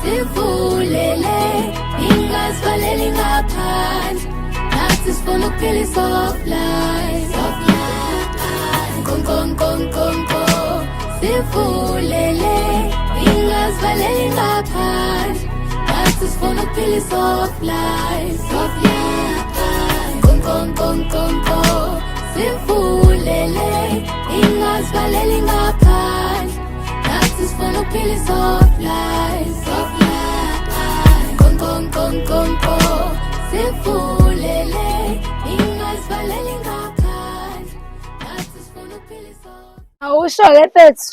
Sivulele ingasivaleli ngaphandle nathi sifuna ukuphila i-soft life. Sivulele ingasivaleli ngaphandle nathi sifuna ukuphila i-soft life. Sivulele ingasivaleli ngaphandle nathi sifuna ukuphila i-soft life. Sivulele ingasivaleli ngaphandle nathi sifuna ukuphila i-soft. Awusho-ke mfethu,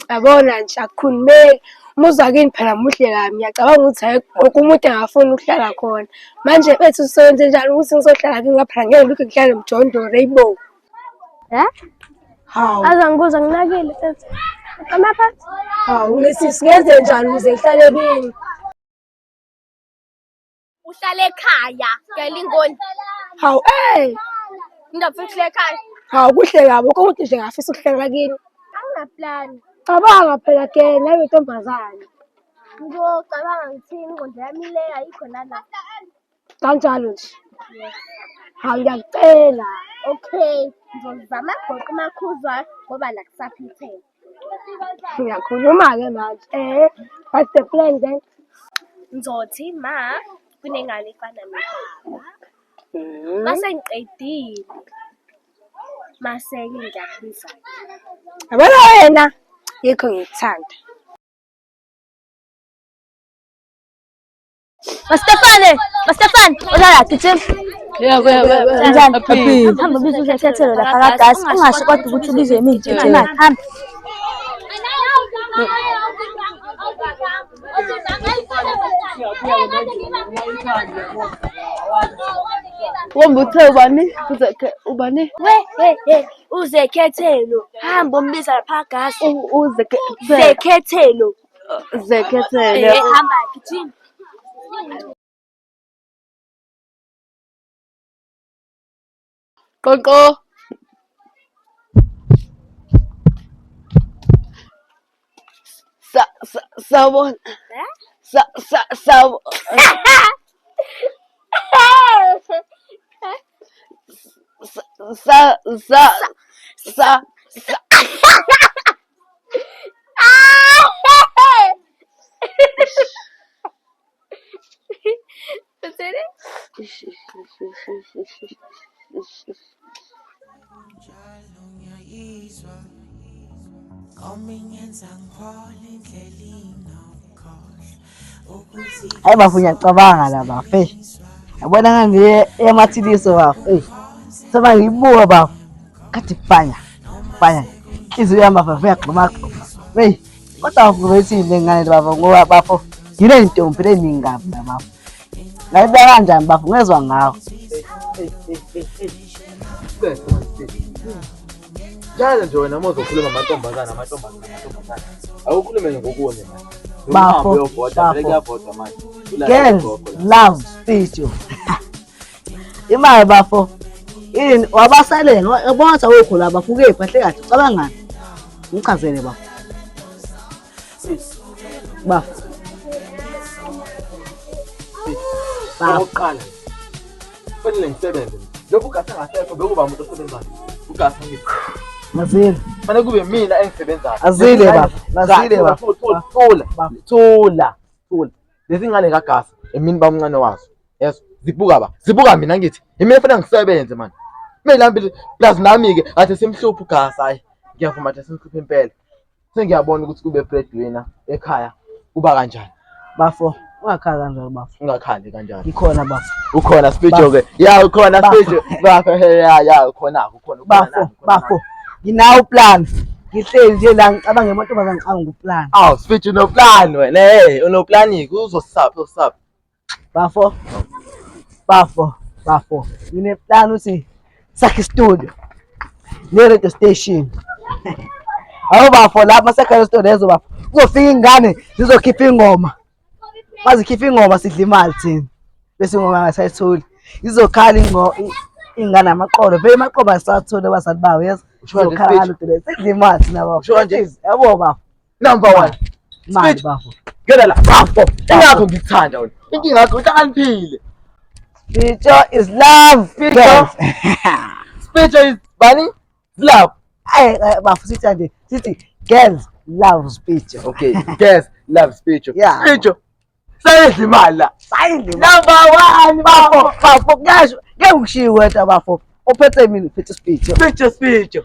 yabona nje akukhulumeki. Umuzwa kini phela muhle kabi, ngiyacabanga ukuthi wonke umuntu engafuni ukuhlala khona. Manje mfethu usewenze njani ukuthi ngizohlala kini ngapha ngeke ngilokhu ngihlale Mjondolo Rainbow? Hawu. Azangibuza nginakile mfethu. Amaphathi? Hawu, ngisenze njani ukuze ngihlale kini? Uhlale ekhaya, Ngelingoni. Hawu, Ngingafuna ukuhlala ekhaya. hawu kuhle kabi, wonke umuntu nje ngafisa ukuhlala kini. Anginaplani. Cabanga phela ke nawe ntombazane. Ngizocabanga ngithini ingqondo yami le ayikho nala. Kanjalo nje. Hawu ngiyakucela. Okay, ngizozama goqa amakhuzwa ngoba la kusaphithene. Ngiyakhuluma-ke manje. What's the plan then? Ngizothi ma, kunengane efana nebaba. Mase ngiqedile. Mase-ke ngiyakubiza. Yabona wena, yikho ngikuthanda. Mastefane, ulala gijima. Njani? Happy. Hamba ubize uhlethelo lapha kagasi. Ungasho kodwa ukuthi ubize mina. Gijima, hamba. Wombuthe ubani? Ubani? We, uzekhethelo. Hamba umbiza lapha kagasi. Zekhethelo. Hamba gijima. Koko. Sabon. Sabon. Hayi bafu ngiyacabanga la bafu. Yabona ngani emathiliso bafu. Seba ngibuka bafu. Kathi fanya. Izuyama bafu yaqhuma. Hey, kodwa ufuyithini ngane bafu ngoba bafu. Yile intombi leningabi la bafu. Ngayibeka kanjani bafu ngezwe ngawo. Njalo nje wena uzokhuluma amantombazana. Awukhulume ngokunye manje. Bafo. Girls love speech. Imali bafo. Ini wabasale ngibona ukuthi awukho la bafu ke phahle kahle ucabanga ngani? Ngichazele bafo. Bafo. Oqala. Fanele ngisebenze. Lokhu ugasa ngasekho bekuba umuntu osebenzayo. Ugasa ngithi. Mazile. Fanele kube mina engisebenzayo. Azile bafo. Nazile bafo. Thula. Lesingane kagasa emini bamncane wazo. Yes. Zibuka mina ngithi. Imini fanele ngisebenze man. Melambili plus nami ke athi simhlupha ugasa hayi. Ngiyavuma athi simhlupha impela. Sengiyabona ukuthi kube breadwinner ekhaya kuba kanjani. Bafo. Ungakhala kanjalo bafo. Ungakhali kanjani. Ngikhona bafo. Ukhona speech ke. Ya ukhona speech. Bafo ya ukhona. Bafo. Nginawo plan. Ngihleli nje la ngicabanga ngemantombazane ngicabanga uplan. Aw, speech no plan wena. Unoplan uzosapha. Bafo. Ngine plan uthi sakhe studio. Ne radio station. Awu bafo lapha sakhe studio lezo bafo. Kuzofika ingane zizokhipha ingoma. Bazikhipha ingoma sidla imali thina. Bese ingoma ngasayitholi. Izokhala ingane amaqolo. Vele amaqolo asathole abazali bawo yes. Izokhala ngalo sidla imali thina bafo. Yabo bafo. Number 1. Mali Speech. bafo. Ngena la bafo. Ingakho ngikuthanda wena. Inkinga yakho uhlakaniphile. Speech is love. Speech. Girls. Speech is bani? Love. Hey, bafo sithi girls love speech. Okay, guys, love speech. Yeah. Speech. Sayidla imali la. Sayidla Number 1 bafo ngasho ngeke ngishiye wena bafo. Uphethe mina uphethe speech. Speech.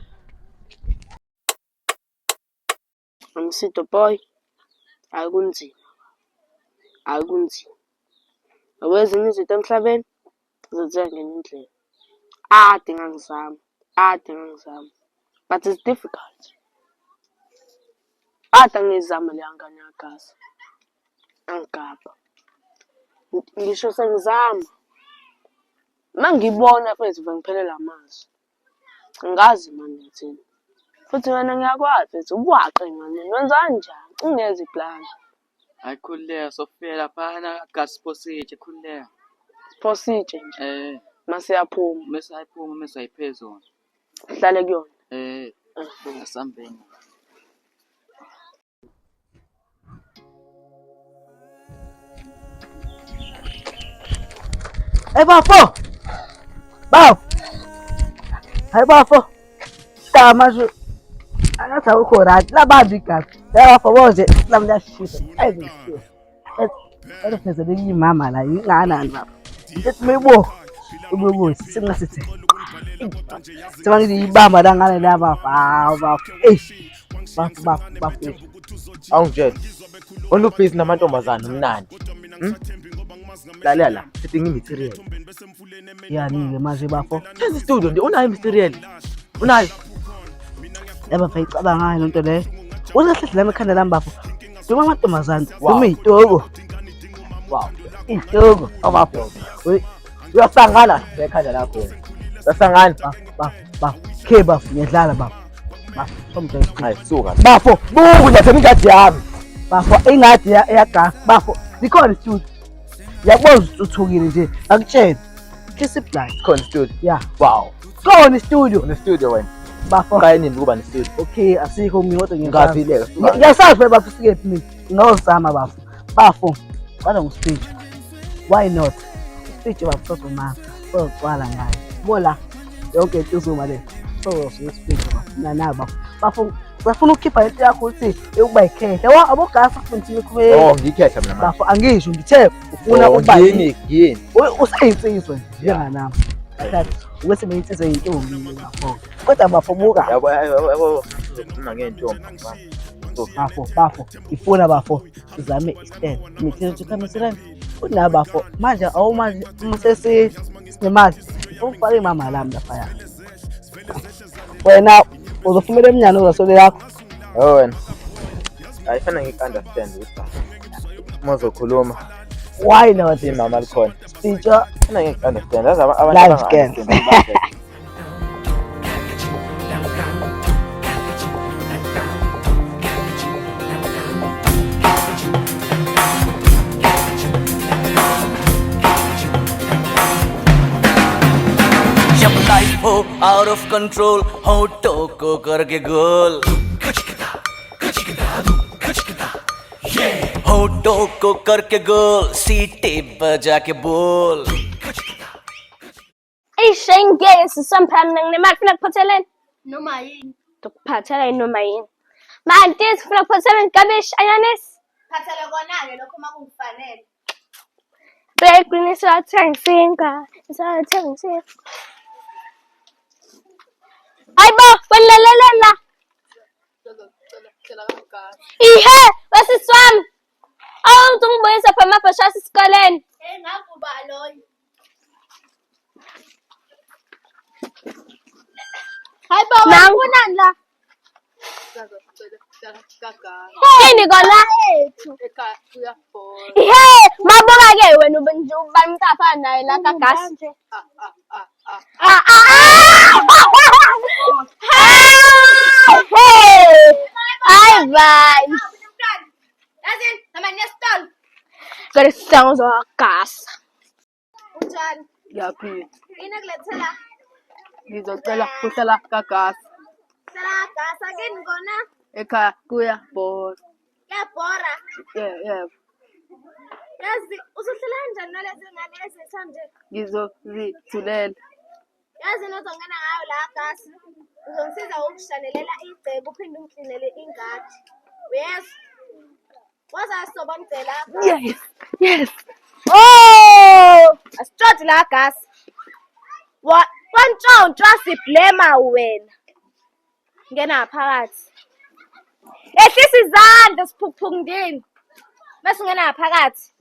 Msito boy. Akunzima. Awezinye izinto emhlabeni zithenga ngendlela. Ade ngangizama. But it's difficult. Ade ngizama le ngane yagasi. Angigaba. Ngisho sengizama. Mangibona mfethu ngiphelela amazwi. Ngazi manje ngithini. Futhi wena ngiyakwazi mfethu ubwaqe ngane. Wenza kanjani? Ungeze iplan. Hayi khulileka sofika laphana gas positshe khulileka. Positshe nje. Mase yaphuma. Mase ayiphezulu. Hlale kuyona. Asambeni. Hey bafo. Hey bafo. Manje angathi awukho right labambi igazi. Bafo bonje lamlashisa. Ayizishisa. Pheze lenye mama la inganani baba. Ngithi meyibo. Ububuthi singasithi. Sebangithi ibamba la ngane la bafo. Hawu bafo. Bafo. Awungitshela. Olubhizi namantombazana mnandi. Lalela la, sithi ngimiterial. Yani manje bafo. Lezi studio nje unayo material. Unayo. Yaba fayicabanga ngayo lonto le. Uzahlehla lami ekhanda lami bafo. Duma amantombazana. Duma izitoko. Wow. Izitoko. Bafo. Uyahlangana ekhanda lakho. Uyasangana. Bafo. Ke bafo ngiyadlala bafo. Somjela. Hayi suka. Bafo, Buku nje ingadi yami. bafo ingadi eyagas. Bafo, likhona studio. Yabona uthukile nje. Akutshela. Kiss blind. Khona studio. Yeah. Wow. Khona studio. Une studio wena. Bafo. Kaya nini ukuba ne studio? Okay, asikho mina kodwa Ngafileka. ngiyasazi bafo sikephi mina. Ngozama bafo. Bafo. Bana ngu-speech. Why not? Speech bafo soma. Socwala ngayo. Bola. Yonke into uzuma le. So speech bafo. Bafo. Bafuna ukukhipha into yakho uthi ukuba yikhehla. Abogasa kufanele kube. Ngikhetha mina manje. Bafo angisho ngithe ufuna ukuba yini? Usayinsizwe njenganami. Ukuthi beyinsizwe yintombi bafo. Kodwa bafo buka. Yabo. Uma ngentombi. Bafo. Ifuna bafo. Sizame istand. Ngithe ukuthi khamisiran. Una bafo. Manje awumanje umsesi sinemali. Ufake imama lami lapha. Wena uzofumela eminyano uzasole yakho. Wena. Ayifana ngik-understand ukuthi uzokhuluma. Why not? Imama likhona. Speech. Fana ngik-understand. Yazi abantu Live scan. जब लाइफ हो out of control होठों को करके गोल होठों को करके गोल सीटे बजा के बोल Ishengeke sisamphamna nginemali funa kuphatheleni Noma yini. ukuphathela noma yini manje sifuna kuphathela igabish ayanesi Phathele kona-ke lokho uma kungifanele. beqinisa thengisinga isathengisinga ayibo welelelela ihe basiswami awuthi ungibuyisa pha amabhasha asisikoleni Ngakuba loyo. hayibo nangunani la yini kona ihe mabuka-ke wena ubamcapha naye la kagasi hayi bani Yazini, nama nesitolo. kare sisango zokagasa Unjani? Ngiyaphila. Yini ekulethela? Ngizocela kuhlela kagasi Sela gasa kini kona. ekhaya kuya bhola. Kuyabhora. Yebo. Yazi usuhlala kanjani nalezi ngane ezitha nje? Ngizozithulela. Yazi nozongena ngayo la gasi. Uzongisiza ukushanelela igceke uphinde ungiklinele ingadi. Yes. Waza sobonzela. Yes. Oh! Asitshodi la gasi. Kwantshontsho siblema wena. Ngena phakathi. Ehlisa izandla siphuphungdini. Bese ungena phakathi.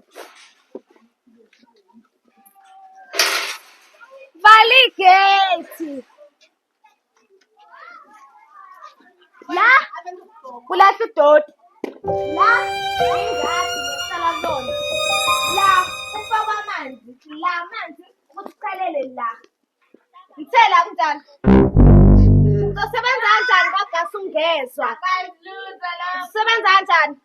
Vala igate. La kulahla udoti. La ingadi ngisala kuzona. La ufaka amanzi. La amanzi uchelele la. Ngithela kanjani? Uzosebenza kanjani kagasi ungezwa? Usebenza kanjani?